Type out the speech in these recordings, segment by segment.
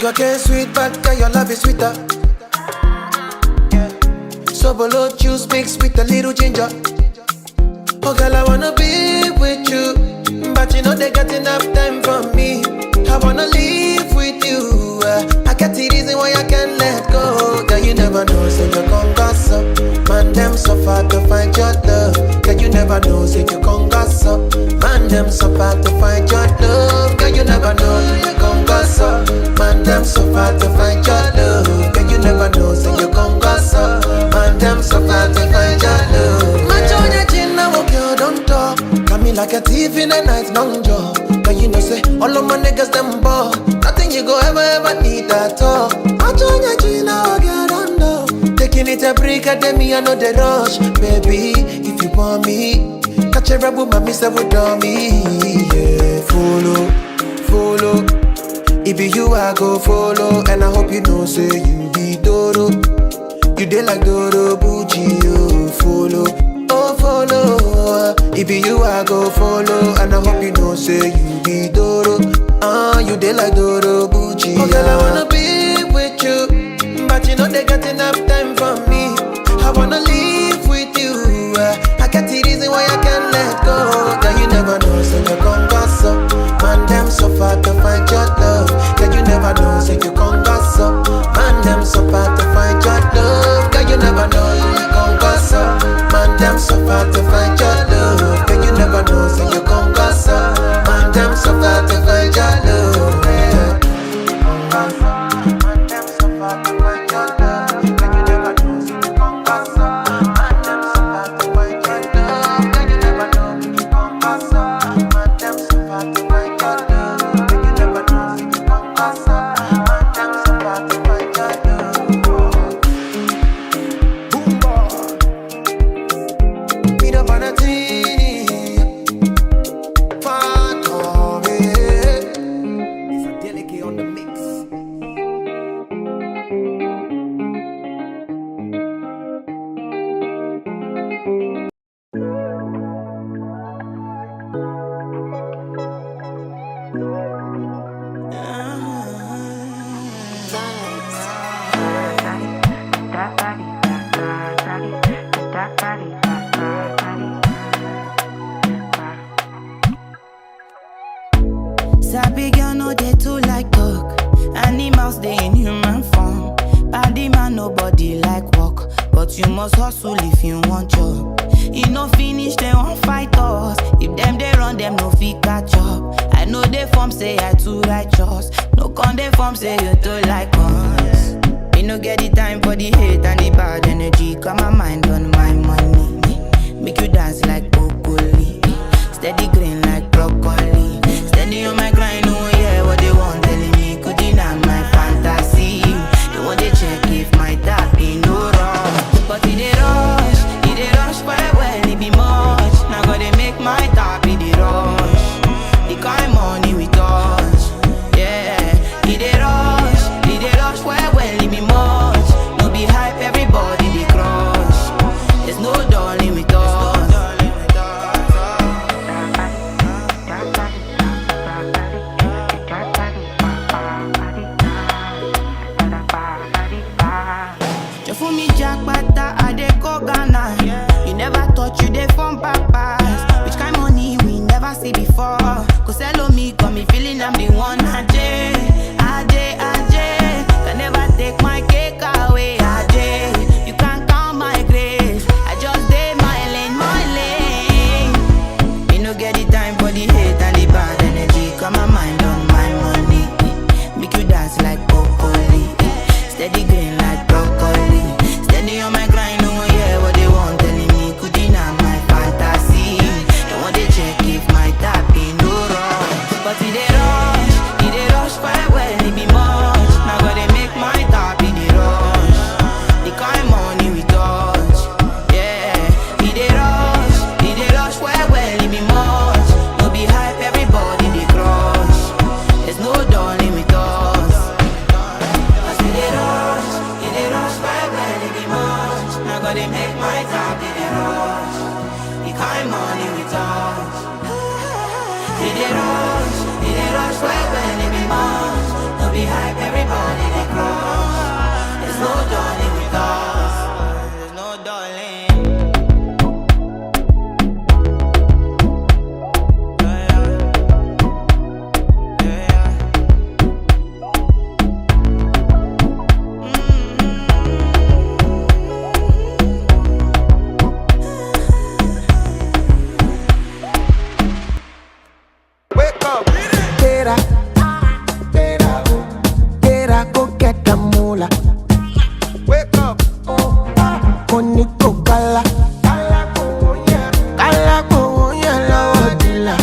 Sugar cane sweet, but girl, your love is sweeter. So below juice mixed with a little ginger. Oh girl, I wanna be with you, but you know they got enough time for me. I wanna live with you. I got the reason why I can't let go. Girl, you never know, say you gon' gossip. Man, them so far to find your love. Girl, you never know, say you gon' gossip. Man, them so far to find your love. Girl, you never know, you gon' gossip. Man, them so far to find your love. Girl, you never know, say you gon' gossip. Man, them so far to find your love. Match on your chin, now okay, don't talk. Got me like a thief in a night long job. But you know, say, all of my niggas, them ball. Nothing you go ever need at all. Match on your chin, now okay, don't know. Taking it a break, I me, I know the rush. Baby, if you want me, catch a rebel, mommy, say, with me. Yeah, follow. It be you, I go follow. And I hope you know, say, you be Doro. You dey like Doro Bucci, oh, follow. It be you, I go follow. And I hope you know, say, you be Doro. You dey like Doro Bucci. Oh, girl, I wanna be with you, but you know they got enough time for me. I wanna live with you. I got the reason why I can't let go. Girl, you never know, so you gon' gossip. Man, them so far to find your love. Girl, you never know, so you gon' gossip. Man, them so far to find your love. Girl, you never know, you gon' gossip. Man, them so far to find your love. Girl, you never know, so you gon' gossip. Man, them so far to find your love. Yeah. Man, them so far to find your love. Girl, you never know, so you gon' gossip. Man, them so far to find your love. Girl, you never know, you gon' gossip. Man, them so far to find your love. Girl, you never know, so you gon' gossip. Man, them so far to find your love. Boomba. Beat up on a teeny. Fun for me. It's a delicate on the mix. Sabi girl no dey too like talk. Animals dey in human form. Body man nobody like walk, but you must hustle if you want job. E no finish dem wan fight us. If dem dey run dem no fit catch up. I know dey form say I too righteous. No con dey form say you too like us. Me no get the time for the hate and the bad energy. Got my mind on my money. Make you dance like broccoli. Steady green like broccoli. Steady on my grind, oh yeah, what they want telling me could deny my fantasy. They want to check if my tap ain't no wrong. But it dey rush well, it be much. Now gotta make my tap in the rush. The kind money we touch, yeah. It dey rush well, it be much. No be hype, everybody they crush. There's no darling with us. For me jackpata, I dey go Ghana. You never thought you dey from papas. Which kind money we never see before. Cause hello me, got me feeling I'm the one. Ajay. Can never take my cake away. Ajay, you can't count my grace. I just dey my lane. Me no get the time for the hate and the bad energy. Got my mind on my money. Make you dance like broccoli. Steady green like broccoli. Steady on my grind, oh yeah, what they want telling me could deny my fantasy. They want to check if my tap ain't no wrong. But it dey rush well, it be much. Now gotta make my tap in the rush. The kind money we touch, yeah. It dey rush well, it be much. No be hype, everybody they crush. There's no darling with us. Cause it dey rush well, it be much. Now gotta make my tap in the rush. The kind money we touch. It dey rush Better go get the moolah. Wake up. Koniko kala. Kala ko yellow dilla.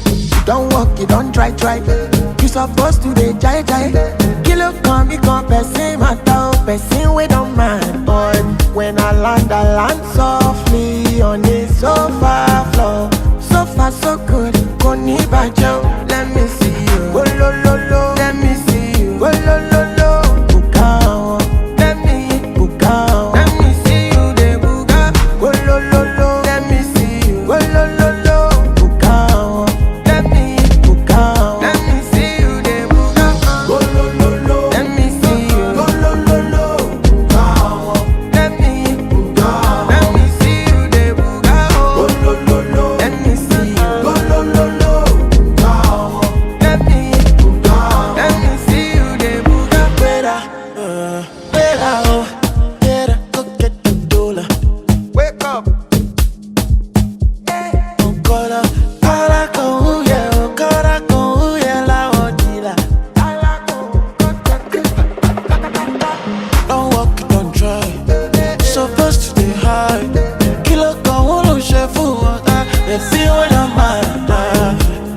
You don't walk, you don't try. You supposed to be jai. Kilo come, you come, person matter, person we don't mind, boy. When I land softly on the sofa floor. So far so good, koni bajo. Let me see you, oh lo lo lo. Let me see you, oh lo lo lo. Bukao, let me bukao. Let me see you, de buga, oh lo lo lo. Let me see you, oh lo lo lo. Bukao, let me bukao. Let me see you, de buga, oh lo lo lo. Let me see you, oh lo lo lo. Bukao, let me bukao. Let me see you, de buga, oh lo lo lo. Let me see you, oh lo lo lo. Bukao, let me bukao. Let me see you, de buga. Better go get the dollar. Wake up. Don't walk, don't try. Supposed to stay high. Kilo con uno chef water. They feel when I'm mad.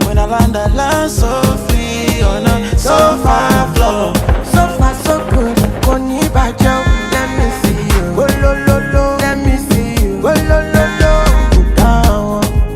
When I land so free on a sofa floor. So far so good. Koni bajo. Let me see you. Oh lo lo lo. Let me see you. Oh lo lo lo. Bukao.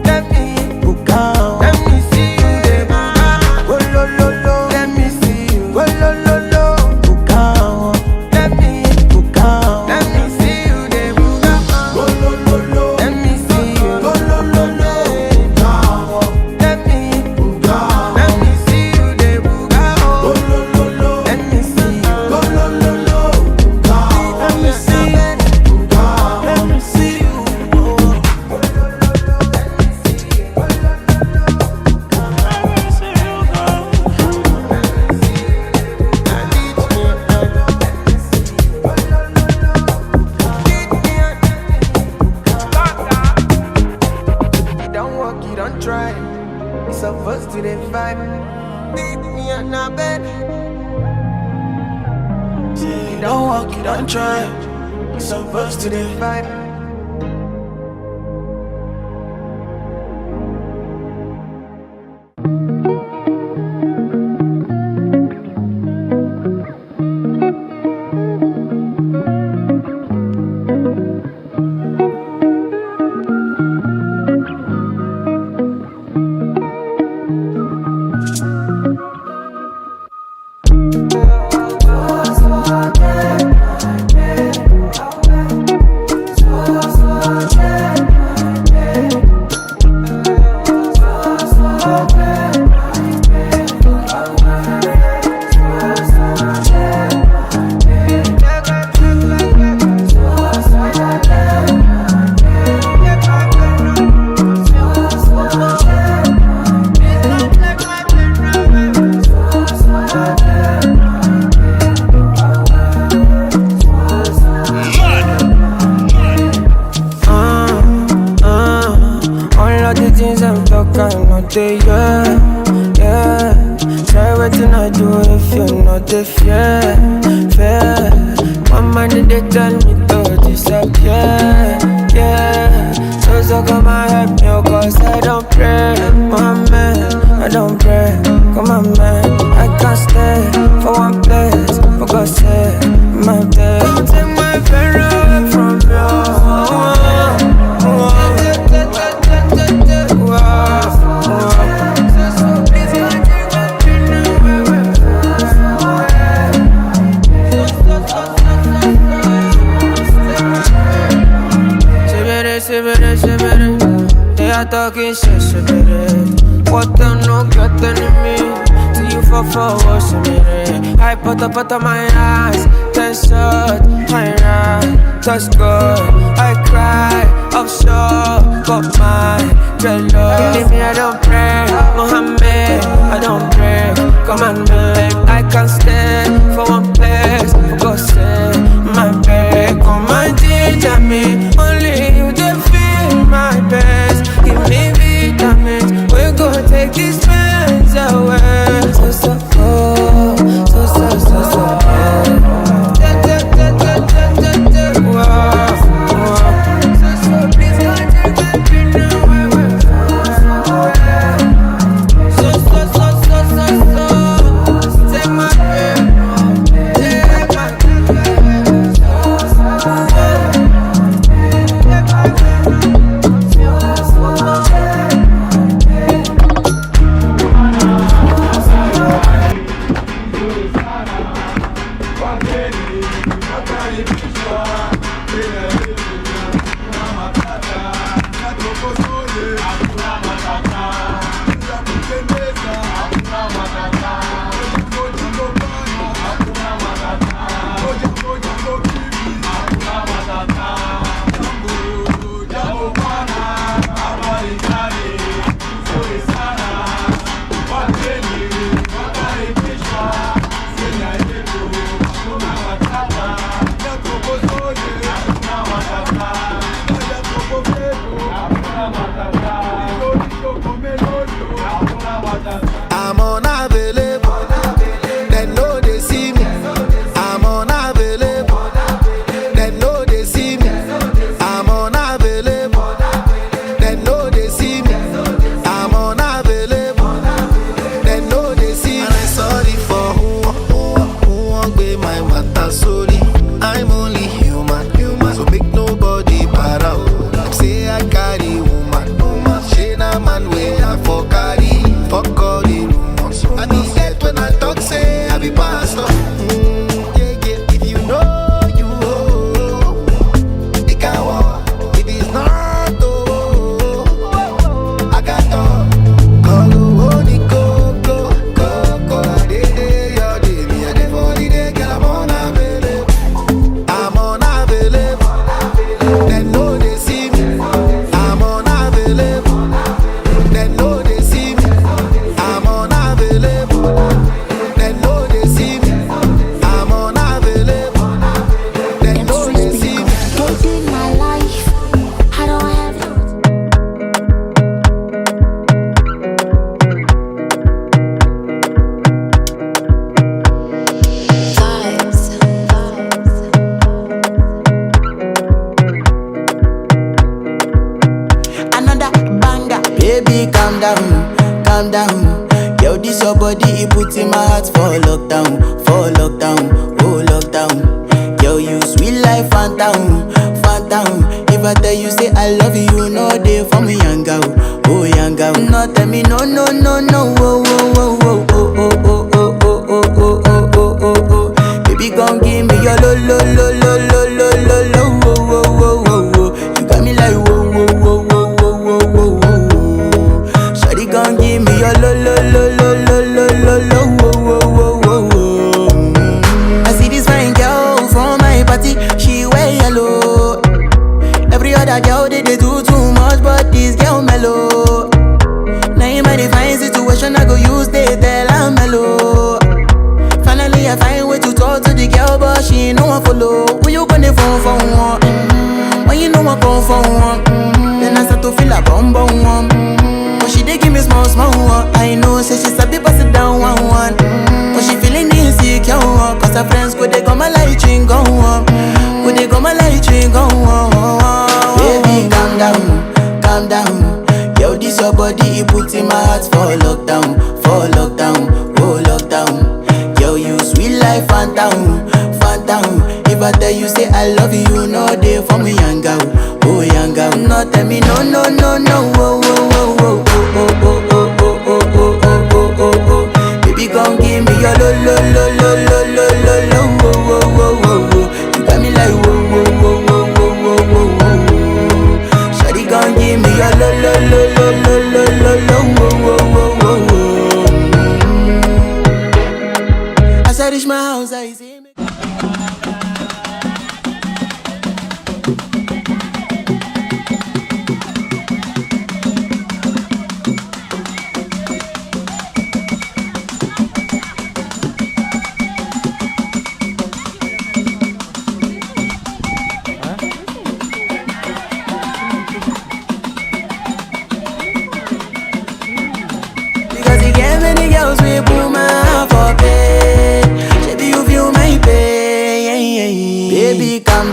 Let me bukao. Let me see you. De buga. Oh lo lo lo. Let me see you. Oh lo lo lo. Bukao. Let me bukao. Let me see you. De buga. Oh lo lo lo. Let me see you. Oh lo lo lo. Bukao. Let me bukao. Let me see you. De buga. Oh lo lo lo. Let me see you. Oh lo lo lo. Bukao. Let me see you. Bukao. Let me see you. You don't walk, you don't try. You supposed to the vibe. Leave me on the bed. You don't walk, you don't try. You supposed to the vibe. All of the things I'm talking, not the yeah. Try waiting I do if you're not the fair. One man they tell me to disappear, yeah. So come and help me, cause I don't pray, my man. I don't pray, come on man. I can't stay for one place, for God's sake, my day. Don't take my friend away from you. They are talking shit, what them no get enemy. Till you fall what's a minute. I put up my eyes, 10 shots, my right, touch good. I cry, offshore, got my dreadlocks. Believe me, I don't pray, Mohammed, I don't pray. Come on, babe, I can't stay for one place. Go say my babe, come and ginger me. Only you they feel my best. Give me vitamins. take these friends away. So, so, oh, so, so, so, so, oh. I'm unavailable, they know they see me. I'm unavailable, they know they see me. I'm unavailable, they know they see me. I'm unavailable, they know they see me. And I'm sorry for who won't be my matter, sorry. I'm only human, so make nobody para. Say I carry woman, she na man way I for carry. Fuck all the rumors. I need that when I talk, say I be pastor. Yeah, yeah. If you know, you know. It can walk. If it's not, oh, I got all. Go, I did your day. Me, I did for the day, girl, I'm unavailable. I'm unavailable. They know they see me. I'm unavailable. They know they see me. I'm unavailable. They know they see me. I'm unavailable. They know they see me. Don't in my life, I don't have vibes. Another banger. Baby, calm down, calm down. Yo, this your body, it put in my heart for lockdown, oh lockdown. Yo, you sweet life, phantom, phantom. If I tell you say I love you, you know they for me, young girl, oh young girl. No, tell me no, no, no, no, oh, oh, oh, oh, oh, oh, oh, oh, oh, oh, oh, oh, oh, oh. Baby, gon' give me your lo, lo, lo, lo, lo, lo, lo, lo, oh, oh, oh, oh, oh. You got me like whoa, whoa, whoa, whoa, whoa, whoa, whoa, whoa. Shawty gon' give me your lo, lo, lo, lo, lo, lo, lo, lo, oh, oh, oh, oh, oh. I see this fine girl from my party, she wear yellow. Every other girl they do too much, but this girl mellow. Now in my divine situation, I go use they tell I'm mellow. Finally, I find way to talk to the girl, but she ain't no one follow. Who you gonna phone for one? When you know I come for one, then I start to feel a bum bum one. But she dey give me small small one. I know, say she sabi pass it down one one. But she feeling insecure one, cause her friends could they come my light ring go on, could they come my light ring go on. Baby, calm down, calm down. Yo, this your body, it put in my heart for lockdown, oh lockdown. Yo, you sweet life, phantom, phantom. If I tell you say I love you, you know they for me, young girl, oh young girl. No, tell me no, no, no, no, oh, oh, oh, oh, oh, oh, oh, oh, oh, oh, oh, oh, oh, oh. Baby, gon' give me your lo, lo, lo, lo, lo, lo, lo, lo, oh, oh, oh, oh, oh. You got me like whoa, whoa, whoa, whoa, whoa, whoa, whoa, whoa. Shawty gon' give me your lo, lo, lo, lo, lo, lo, lo, lo, oh, oh, oh, oh, oh. As I reach my house, I see me.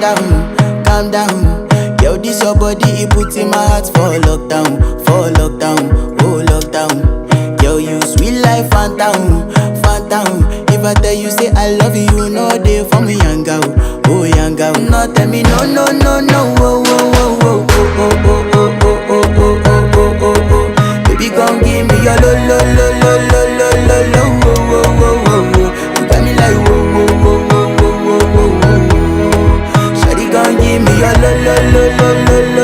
calm down. Yo, this your body, it puts in my heart for lockdown, oh lockdown. Yo, you sweet life, phantom, phantom. If I tell you say I love you, you know they for me, young girl, oh young girl. No, tell me no, no, no, no, oh, oh, oh, oh, oh, oh, oh, oh, oh, oh, oh, oh, oh, oh. Baby, come give me your lo, lo, lo, lo, lo, lo, lo, lo, oh, oh, oh, oh, oh. You got me like whoa, whoa, whoa, whoa, whoa, whoa, whoa, whoa. Shawty, come give me your lo, lo, lo, lo, lo, lo.